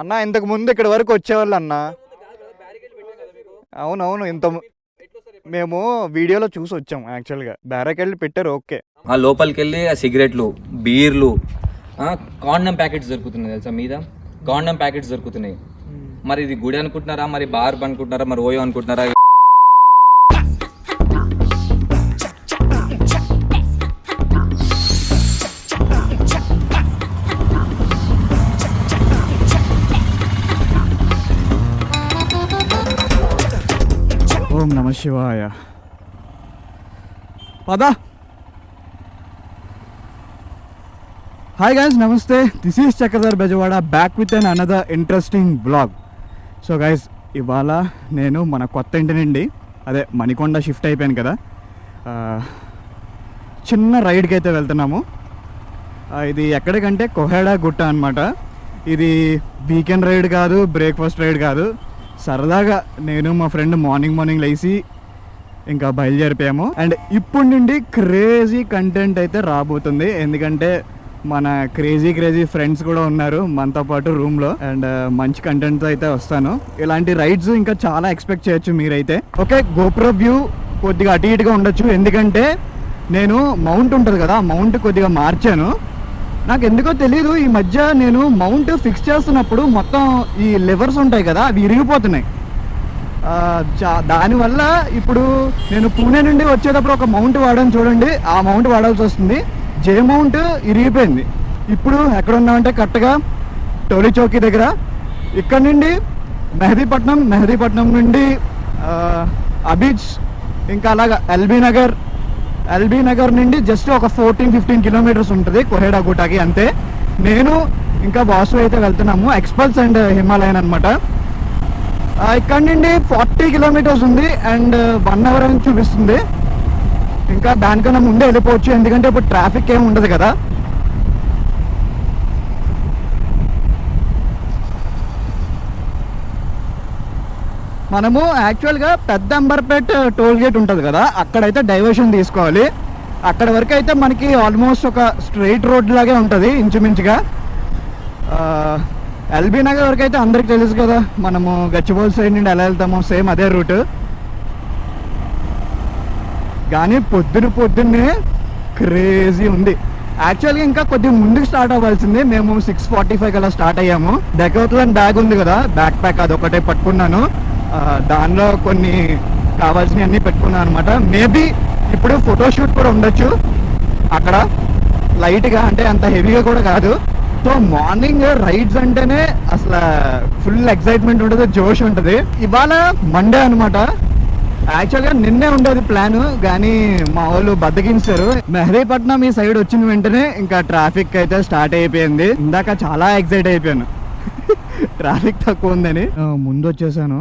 అన్న ఇంతకు ముందు ఇక్కడ వరకు వచ్చేవాళ్ళు అన్న. అవునవును, మేము వీడియోలో చూసి వచ్చాం. యాక్చువల్గా బ్యారకెళ్ళి పెట్టారు, ఓకే. ఆ లోపలికి వెళ్ళి ఆ సిగరెట్లు, బీర్లు, కాండమ్ ప్యాకెట్స్ దొరుకుతున్నాయి తెలుసా, మీద కాండమ్ ప్యాకెట్స్ దొరుకుతున్నాయి. మరి ఇది గుడి అనుకుంటున్నారా, మరి బార్ అనుకుంటున్నారా, మరి ఓయో అనుకుంటున్నారా? ఓం నమ శివాయ. పద. హాయ్ గైస్, నమస్తే. This is Chakradhar Bezawada, back with an another interesting blog. So guys, ఇవాళ నేను మన కొత్త ఇంటి నుండి అదే మణికొండ షిఫ్ట్ అయిపోయాను కదా, చిన్న రైడ్కి అయితే వెళ్తున్నాము. ఇది ఎక్కడికంటే కోహెడా గుట్ట అనమాట. ఇది వీకెండ్ రైడ్ కాదు, బ్రేక్ఫాస్ట్ రైడ్ కాదు. సరదాగా నేను మా ఫ్రెండ్ మార్నింగ్ లేచి ఇంకా బయలుదేరిపోయాము. అండ్ ఇప్పుడు నుండి క్రేజీ కంటెంట్ అయితే రాబోతుంది, ఎందుకంటే మన క్రేజీ ఫ్రెండ్స్ కూడా ఉన్నారు మనతో పాటు రూమ్లో. అండ్ మంచి కంటెంట్తో అయితే వస్తాను. ఇలాంటి రైడ్స్ ఇంకా చాలా ఎక్స్పెక్ట్ చేయొచ్చు మీరైతే. ఓకే, గోప్రో వ్యూ కొద్దిగా అటు ఇటుగా ఉండొచ్చు, ఎందుకంటే నేను మౌంట్ ఉంటుంది కదా, మౌంట్ కొద్దిగా మార్చాను. నాకు ఎందుకో తెలీదు, ఈ మధ్య నేను మౌంట్ ఫిక్స్ చేస్తున్నప్పుడు మొత్తం ఈ లివర్స్ ఉంటాయి కదా, అవి ఇరిగిపోతున్నాయి. దానివల్ల ఇప్పుడు నేను పూణే నుండి వచ్చేటప్పుడు ఒక మౌంట్ వాడాను చూడండి, ఆ మౌంట్ వాడాల్సి వస్తుంది. జే మౌంట్ ఇరిగిపోయింది. ఇప్పుడు ఎక్కడ ఉన్నామంటే కరెక్ట్గా టోలీ చౌకీ దగ్గర. ఇక్కడ నుండి మెహదీపట్నం నుండి అబీచ్, ఇంకా అలాగా ఎల్బీ నగర్ నుండి జస్ట్ ఒక 14-15 కిలోమీటర్స్ ఉంటుంది కోహెడా గుట్టకి, అంతే. నేను ఇంకా వాసు అయితే వెళ్తున్నాము, ఎక్స్పల్స్ అండ్ హిమాలయన్ అనమాట. ఇక్కడ నుండి 40 కిలోమీటర్స్ ఉంది అండ్ 1 అవర్ అని చూపిస్తుంది. ఇంకా దానికన్నా ముందే వెళ్ళిపోవచ్చు, ఎందుకంటే ఇప్పుడు ట్రాఫిక్ ఏమి ఉండదు కదా. మనము యాక్చువల్గా పెద్ద అంబర్పేట్ టోల్ గేట్ ఉంటుంది కదా, అక్కడైతే డైవర్షన్ తీసుకోవాలి. అక్కడ వరకు అయితే మనకి ఆల్మోస్ట్ ఒక స్ట్రైట్ రోడ్ లాగే ఉంటుంది ఇంచుమించుగా. ఎల్బీ నగర్ వరకు అయితే అందరికి తెలుసు కదా, మనము గచ్చిబౌలి సైడ్ నుండి ఎలా వెళ్తామో సేమ్ అదే రూట్. కానీ పొద్దున్నే క్రేజీ ఉంది. యాక్చువల్గా ఇంకా కొద్దిగా ముందుకు స్టార్ట్ అవ్వాల్సింది. మేము 6:45 కల్లా స్టార్ట్ అయ్యాము. డెకోత్లాన్ బ్యాగ్ ఉంది కదా, బ్యాక్ ప్యాక్, అదొకటే పట్టుకున్నాను. దానిలో కొన్ని కావాల్సినవి అన్నీ పెట్టుకున్నాను అనమాట. మేబీ ఇప్పుడు ఫోటోషూట్ కూడా ఉండొచ్చు అక్కడ, లైట్గా, అంటే అంత హెవీగా కూడా కాదు. సో మార్నింగ్ రైడ్స్ అంటేనే అసలు ఫుల్ ఎక్సైట్మెంట్ ఉంటుంది, జోష్ ఉంటుంది. ఇవాళ మండే అనమాట. యాక్చువల్గా నిన్నే ఉండేది ప్లాన్, కానీ మా వాళ్ళు బద్దకించారు. మెహదీపట్నం ఈ సైడ్ వచ్చిన వెంటనే ఇంకా ట్రాఫిక్ అయితే స్టార్ట్ అయిపోయింది. ఇందాక చాలా ఎక్సైట్ అయిపోయాను ట్రాఫిక్ తక్కువ ఉందని. ముందు వచ్చేసాను.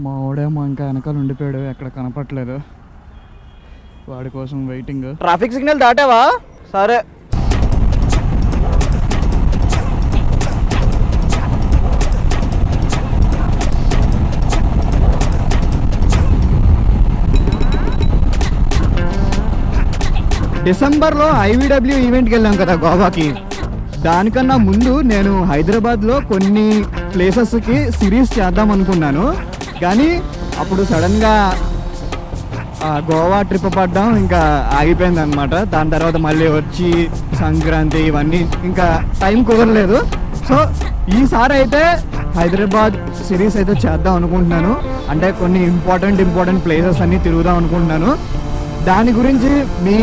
మా వాడేమో ఇంకా వెనకాల ఉండిపోయాడు, ఎక్కడ కనపట్లేదు. వాడి కోసం వెయిటింగ్. Traffic signal దాటావా? సరే. డిసెంబర్లో ఐవీడబ్ల్యూ ఈవెంట్కి వెళ్ళాం కదా గోవాకి. దానికన్నా ముందు నేను హైదరాబాద్లో కొన్ని ప్లేసెస్కి సిరీస్ చేద్దాం అనుకున్నాను, కానీ అప్పుడు సడన్గా గోవా ట్రిప్ పడ్డాం, ఇంకా ఆగిపోయింది అనమాట. దాని తర్వాత మళ్ళీ వచ్చి సంక్రాంతి ఇవన్నీ ఇంకా టైం కుదరలేదు. సో ఈసారి అయితే హైదరాబాద్ సిరీస్ అయితే చేద్దాం అనుకుంటున్నాను. అంటే కొన్ని ఇంపార్టెంట్ ప్లేసెస్ అన్నీ తిరుగుదాం అనుకుంటున్నాను. దాని గురించి మీ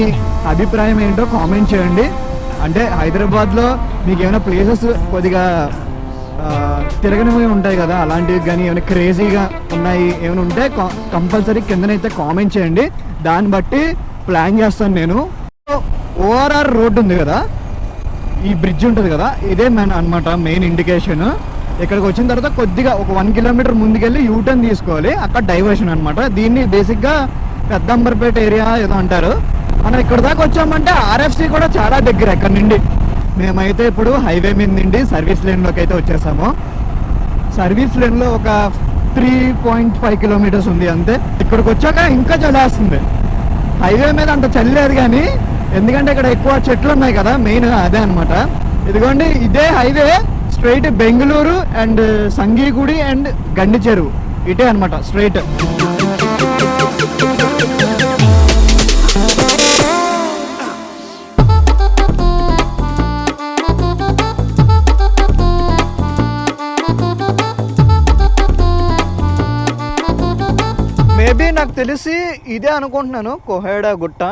అభిప్రాయం ఏంటో కామెంట్ చేయండి. అంటే హైదరాబాద్లో మీకు ఏమైనా ప్లేసెస్ కొద్దిగా తిరగనివి ఉంటాయి కదా, అలాంటివి కానీ ఏమైనా క్రేజీగా ఉన్నాయి ఏమైనా ఉంటే కంపల్సరీ కిందనైతే కామెంట్ చేయండి. దాన్ని బట్టి ప్లాన్ చేస్తాను నేను. ఓఆర్ఆర్ రోడ్ ఉంది కదా, ఈ బ్రిడ్జ్ ఉంటుంది కదా, ఇదే మెయిన్ ఇండికేషన్. ఇక్కడికి వచ్చిన తర్వాత కొద్దిగా ఒక 1 కిలోమీటర్ ముందుకెళ్ళి యూటర్న్ తీసుకోవాలి, అక్కడ డైవర్షన్ అనమాట. దీన్ని బేసిక్గా పెద్ద అంబర్పేట ఏరియా ఏదో అంటారు. మనం ఇక్కడ దాకా వచ్చామంటే ఆర్ఎఫ్సి కూడా చాలా దగ్గర ఇక్కడ నుండి. మేమైతే ఇప్పుడు హైవే మీద నుండి సర్వీస్ లేన్లోకి అయితే వచ్చేసాము. సర్వీస్ లేన్లో ఒక 3.5 కిలోమీటర్స్ ఉంది అంతే. ఇక్కడికి వచ్చాక ఇంకా చలేస్తుంది. హైవే మీద అంత చల్లేదు కానీ, ఎందుకంటే ఇక్కడ ఎక్కువ చెట్లు ఉన్నాయి కదా, మెయిన్ అదే అనమాట. ఇదిగోండి, ఇదే highway straight Bengaluru and Sangigudi and Gandi Cheruvu ఇటే అనమాట స్ట్రైట్. మేబీ నాకు తెలిసి ఇదే అనుకుంటున్నాను కోహెడ గుట్ట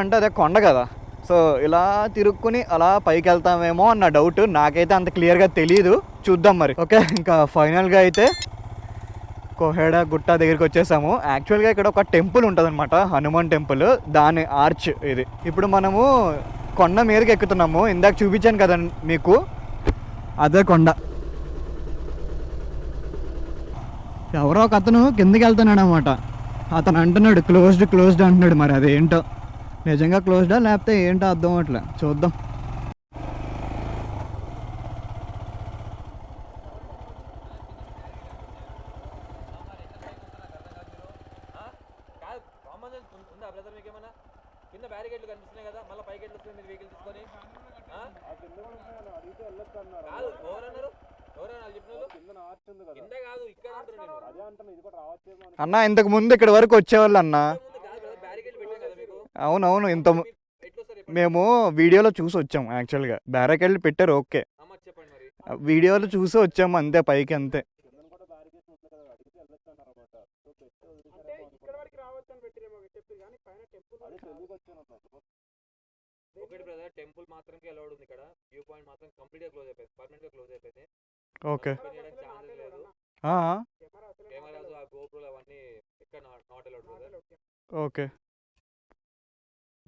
అంటే అదే కొండ కదా. సో ఇలా తిరుక్కుని అలా పైకి వెళ్తామేమో అన్న డౌట్. నాకైతే అంత క్లియర్గా తెలియదు, చూద్దాం మరి. ఓకే, ఇంకా ఫైనల్గా అయితే కోహెడ గుట్ట దగ్గరికి వచ్చేసాము. యాక్చువల్గా ఇక్కడ ఒక టెంపుల్ ఉంటుంది అనమాట, హనుమాన్ టెంపుల్, దాని ఆర్చ్ ఇది. ఇప్పుడు మనము కొండ మీదకి ఎక్కుతున్నాము. ఇందాక చూపించాను కదా మీకు, అదే కొండ. ఎవరో ఒక అతను కిందకి వెళ్తున్నాడు అనమాట. అతను అంటున్నాడు క్లోజ్డ్ అంటున్నాడు. మరి అదేంటో, నిజంగా క్లోజ్డా లేకపోతే ఏంటో అర్థం అట్లా, చూద్దాం. అన్న ఇంతకు ముందు ఇక్కడ వరకు వచ్చేవాళ్ళు అన్న. అవునవును, మేము వీడియోలో చూసి వచ్చాము. యాక్చువల్గా బ్యారికేడ్లు పెట్టారు, ఓకే, వీడియోలో చూసి వచ్చాము అంతే, పైకి అంతే. టెంపుల్ మాత్రం అలౌడ్ ఉంది ఇక్కడ. వ్యూ పాయింట్ మాత్రం కంప్లీట్ గా క్లోజ్ అయిపోయింది, పర్మనెంట్ గా క్లోజ్ అయిపోయింది. ఓకే, కెమెరాస్ ఆ గోప్రోలు అవన్నీ ఇక్కడ not allowed brother. Okay,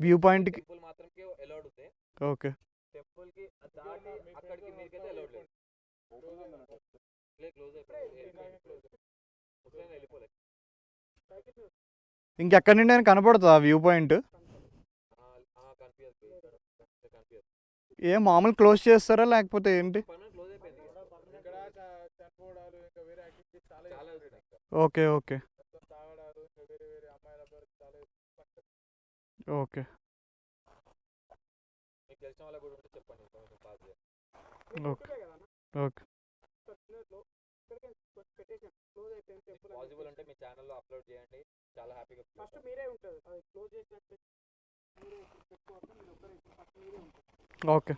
view point కి టెంపుల్ మాత్రం అలౌడ్ ఉంది. ఓకే, టెంపుల్ కి దాటి అక్కడికి మీకైతే అలౌడ్ లేదు. క్లోజ్ అయిపోయింది, వెళ్ళిపోలేదు. ఇంకెక్కడి నుండి ఆయన కనపడుతుంది ఆ వ్యూ పాయింట్? ఏ మామూలు క్లోజ్ చేస్తారా లేకపోతే ఏంటి? Okay okay okay okay okay. Possible అంటే మీ ఛానల్లో అప్లోడ్ చేయండి, చాలా హ్యాపీగా. ఫస్ట్ మీరే ఉంటుంది, అది క్లోజ్ చేసినట్టు ఓకే.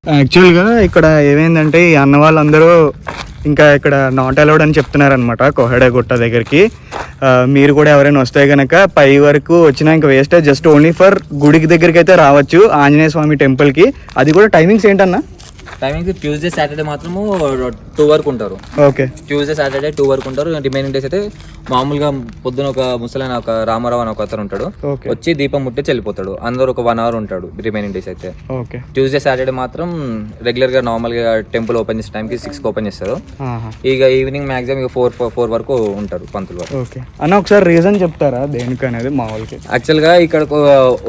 యాక్చువల్గా ఇక్కడ ఏమైందంటే ఈ అన్న వాళ్ళందరూ ఇంకా ఇక్కడ నాట్ అలౌడ్ అని చెప్తున్నారనమాట కోహెడ గుట్ట దగ్గరికి. మీరు కూడా ఎవరైనా వస్తే కనుక పై వరకు వచ్చినా ఇంకా వేస్ట్, జస్ట్ ఓన్లీ ఫర్ గుడికి దగ్గరికి అయితే రావచ్చు, ఆంజనేయ స్వామి టెంపుల్కి. అది కూడా టైమింగ్స్ ఏంటన్నా? టైమింగ్స్ ట్యూస్డే సాటర్డే మాత్రము 2 వరకు ఉంటారు. ఓకే, ట్యూస్డే సాటర్డే 2 వరకు ఉంటారు. రిమైనింగ్ డేస్ అయితే మామూలుగా పొద్దున ఒక ముసలైన ఒక రామారావు అని ఒక అతను ఉంటాడు, వచ్చి దీపం ముట్టి వెళ్ళిపోతాడు. అందరూ ఒక 1 అవర్ ఉంటాడు రిమైనింగ్ డేస్ అయితే. ఓకే, ట్యూస్డే సాటర్డే మాత్రం రెగ్యులర్ గా నార్మల్ గా టెంపుల్ ఓపెన్ చేసే టైంకి 6కి ఓపెన్ చేస్తారు. ఇక ఈవినింగ్ మాక్సిమం ఇక 4 వరకు ఉంటారు పంతులు వారు. ఓకే అన్న, ఒకసారి రీజన్ చెప్తారా దేనికి అనేది? మామూలుగా యాక్చువల్ గా ఇక్కడ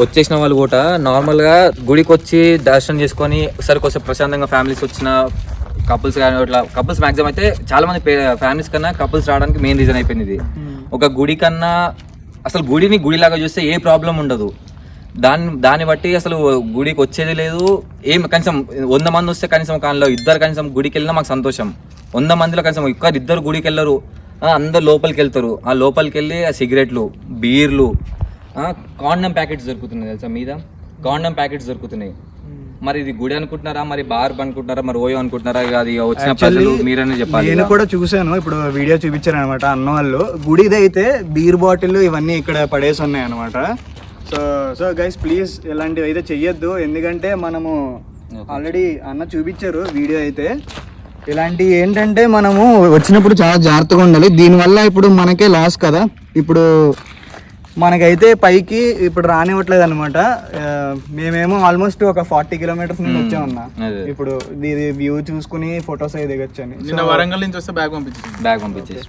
వచ్చేసిన వాళ్ళు కూడా నార్మల్ గా గుడికి వచ్చి దర్శనం చేసుకొని ఒకసారి ప్రశాంతంగా ఫ్యామిలీస్ వచ్చిన కపుల్స్ కానీ ఇట్లా కపుల్స్ మాక్సిమం అయితే చాలా మంది ఫ్యామిలీస్ కన్నా కపుల్స్ రావడానికి మెయిన్ రీజన్ అయిపోయింది ఇది. ఒక గుడి కన్నా అసలు గుడిలాగా చూస్తే ఏ ప్రాబ్లం ఉండదు. దాన్ని బట్టి అసలు గుడికి వచ్చేది లేదు ఏం. కనీసం 100 మంది వస్తే కనీసం కాలంలో 2 కనీసం గుడికి వెళ్ళినా మాకు సంతోషం. 100 మందిలో కనీసం 1-2 గుడికి వెళ్ళరు, అందరు లోపలికి వెళ్తారు. ఆ లోపలికి వెళ్ళి ఆ సిగరెట్లు, బీర్లు, కాండం ప్యాకెట్స్ దొరుకుతున్నాయి తెలుసా, మీద కాండం ప్యాకెట్స్ దొరుకుతున్నాయి. మరి ఇది గుడి అనుకుంటున్నారా, మరి బార్ అనుకుంటున్నారా, మరి ఓయో అనుకుంటున్నారా? అది వచ్చిన ప్రజలు మీరనే చెప్పాలి. నేను కూడా చూసాను, ఇప్పుడు వీడియో చూపించారు అనమాట అన్న వాళ్ళు. గుడిది అయితే బీర్ బాటిల్ ఇవన్నీ ఇక్కడ పడేసి ఉన్నాయి అనమాట. సో గైస్ ప్లీజ్ ఇలాంటివి అయితే చెయ్యొద్దు, ఎందుకంటే మనము ఆల్రెడీ అన్న చూపించారు వీడియో అయితే. ఇలాంటివి ఏంటంటే మనము వచ్చినప్పుడు చాలా జాగ్రత్తగా ఉండాలి. దీనివల్ల ఇప్పుడు మనకే లాస్ కదా. ఇప్పుడు మనకైతే పైకి ఇప్పుడు రానివ్వట్లేదు అనమాట. మేమేమో ఆల్మోస్ట్ ఒక 40 కిలోమీటర్స్ నుంచి వచ్చామన్నా. ఇప్పుడు ఇది వ్యూ చూసుకుని ఫొటోస్ అయితే దిగొచ్చు అని వరంగల్ నుంచి వస్తే బ్యాగ్ పంపించేసి.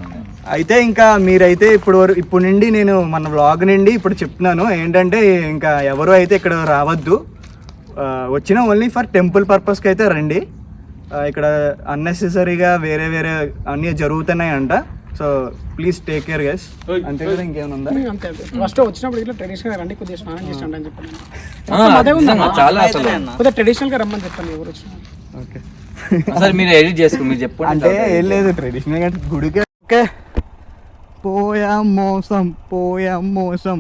అయితే ఇంకా మీరైతే ఇప్పుడు నుండి నేను మన వ్లాగ్ నుండి ఇప్పుడు చెప్తున్నాను ఏంటంటే, ఇంకా ఎవరు అయితే ఇక్కడ రావద్దు. వచ్చిన ఓన్లీ ఫర్ టెంపుల్ పర్పస్కి అయితే రండి. ఇక్కడ అన్నెసెసరీగా వేరే అన్నీ జరుగుతున్నాయి అంట. So please take care guys. అంతే కదా, ఇంకేమైనా ఉందా? అంతే ఫస్ట్ వచ్చినప్పుడు ఇట్లా ట్రెడిషనల్ రండి, కొద్దిగా స్నానం చేసి రండి అని చెప్పాను. చాలా అసలు కొద్దిగా ట్రెడిషనల్ గా రమ్మని చెప్పండి ఎవరు వచ్చినా. ఓకే అసలు మీరు ఎడిట్ చేసుకో, మీరు చెప్పండి. అంటే ఏం లేదు, ట్రెడిషనల్ అంటే గుడికే. ఓకే, పోయాం మోసం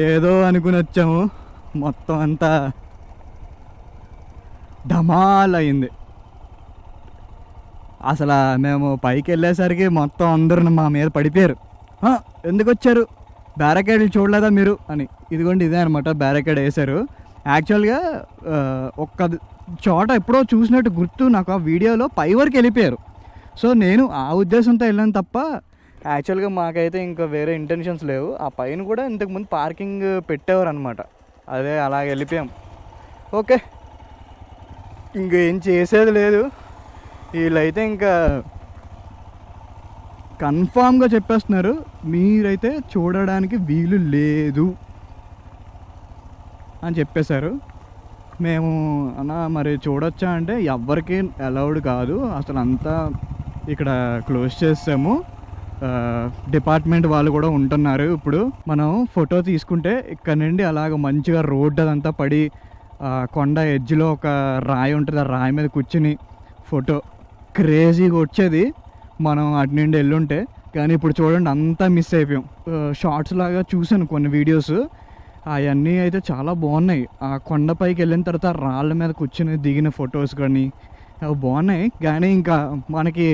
ఏదో అనుకుని వచ్చాము, మొత్తం అంతా ధమాల్ అయింది. అసలు మేము పైకి వెళ్ళేసరికి మొత్తం అందరూ మా మీద పడిపోయారు. ఎందుకు వచ్చారు, బ్యారికేడ్లు చూడలేదా మీరు అని. ఇదిగోండి ఇదే అనమాట బ్యారికేడ్ వేశారు. యాక్చువల్గా ఒక్క చోట ఎప్పుడో చూసినట్టు గుర్తు నాకు, ఆ వీడియోలో పై వరకు వెళ్ళిపోయారు. సో నేను ఆ ఉద్దేశంతో వెళ్ళాను తప్ప యాక్చువల్గా మాకైతే ఇంకా వేరే ఇంటెన్షన్స్ లేవు. ఆ పైన కూడా ఇంతకుముందు పార్కింగ్ పెట్టేవారు అనమాట, అదే అలా వెళ్ళిపోయాం. ఓకే, ఇంకేం చేసేది లేదు. వీళ్ళైతే ఇంకా కన్ఫామ్గా చెప్పేస్తున్నారు, మీరైతే చూడడానికి వీలు లేదు అని చెప్పేశారు. మేము అన్న మరి చూడొచ్చా అంటే ఎవ్వరికి అలౌడ్ కాదు, అసలు అంతా ఇక్కడ క్లోజ్ చేసాము. డిపార్ట్మెంట్ వాళ్ళు కూడా ఉంటున్నారు. ఇప్పుడు మనం ఫోటో తీసుకుంటే ఇక్కడ నుండి అలాగ మంచిగా రోడ్డు అదంతా పడి కొండ ఎడ్జ్లో ఒక రాయి ఉంటుంది, ఆ రాయి మీద కూర్చుని ఫోటో క్రేజీగా వచ్చేది మనం అటు నుండి వెళ్ళుంటే. కానీ ఇప్పుడు చూడండి అంతా మిస్ అయిపోయాం. షార్ట్స్ లాగా చూశాను కొన్ని వీడియోస్, అవన్నీ అయితే చాలా బాగున్నాయి. ఆ కొండపైకి వెళ్ళిన తర్వాత రాళ్ళ మీద కూర్చుని దిగిన ఫొటోస్ కానీ అవి బాగున్నాయి. కానీ ఇంకా మనకి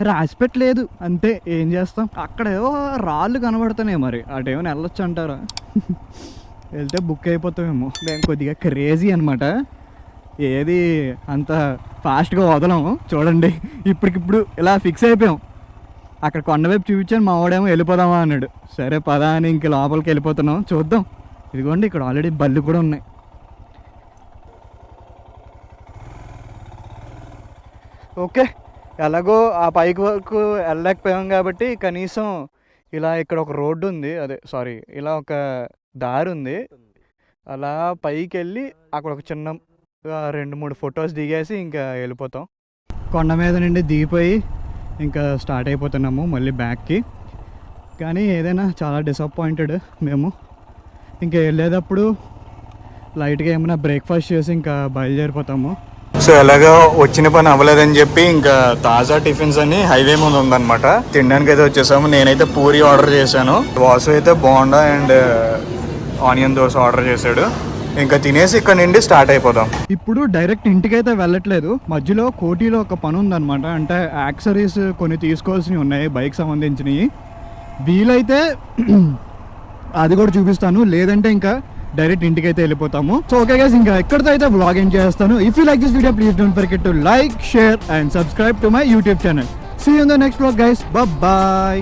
రాసిపెట్ లేదు, అంతే, ఏం చేస్తాం. అక్కడ ఏవో రాళ్ళు కనబడుతున్నాయి, మరి అటేమైనా వెళ్ళొచ్చు అంటారా? వెళ్తే బుక్ అయిపోతామేమో. మేము కొద్దిగా క్రేజీ అనమాట, ఏది అంత ఫాస్ట్గా వదలము. చూడండి ఇప్పటికిప్పుడు ఇలా ఫిక్స్ అయిపోయాం. అక్కడ కొండవైపు చూపించాను, మా వాడేమో వెళ్ళిపోదామా అన్నాడు. సరే పదా అని ఇంక లోపలికి వెళ్ళిపోతున్నాం, చూద్దాం. ఇదిగోండి ఇక్కడ ఆల్రెడీ బళ్ళు కూడా ఉన్నాయి. ఓకే, ఎలాగో ఆ పైకి వరకు వెళ్ళలేకపోయాం కాబట్టి కనీసం ఇలా ఇక్కడ ఒక రోడ్డు ఉంది, ఇలా ఒక దారి ఉంది, అలా పైకి వెళ్ళి అక్కడ ఒక చిన్న 2-3 ఫొటోస్ దిగేసి ఇంకా వెళ్ళిపోతాం. కొండ మీద నుండి దిగిపోయి ఇంకా స్టార్ట్ అయిపోతున్నాము మళ్ళీ బ్యాక్కి. కానీ ఏదైనా చాలా డిసప్పాయింటెడ్ మేము. ఇంకా వెళ్ళేటప్పుడు లైట్గా ఏమైనా బ్రేక్ఫాస్ట్ చేసి ఇంకా బయలుదేరిపోతాము. సో ఎలాగో వచ్చిన పని అవ్వలేదని చెప్పి ఇంకా తాజా టిఫిన్స్ అని హైవే ముందు ఉందన్నమాట, తినడానికి అయితే వచ్చేసాము. నేనైతే పూరి ఆర్డర్ చేశాను, వాసు అయితే bonda and onion dosa order చేశాడు. ఇంకా తినేసి ఇక్కడ నుండి స్టార్ట్ అయిపోదాం. ఇప్పుడు డైరెక్ట్ ఇంటికైతే వెళ్ళట్లేదు, మధ్యలో కోటిలో ఒక పని ఉందన్నమాట. అంటే యాక్సరీస్ కొన్ని తీసుకోవాల్సినవి ఉన్నాయి బైక్ సంబంధించినవి. వీలైతే అది కూడా చూపిస్తాను, లేదంటే ఇంకా డైరెక్ట్ ఇంటికి అయితే వెళ్ళిపోతాము. సో ఓకే గైస్, ఇంకా ఎక్కడితో అయితే వ్లాగ్ ఎండ్ చేస్తాను. If you like this video please don't forget to like, share and subscribe to my YouTube channel. See you in the next vlog guys, by.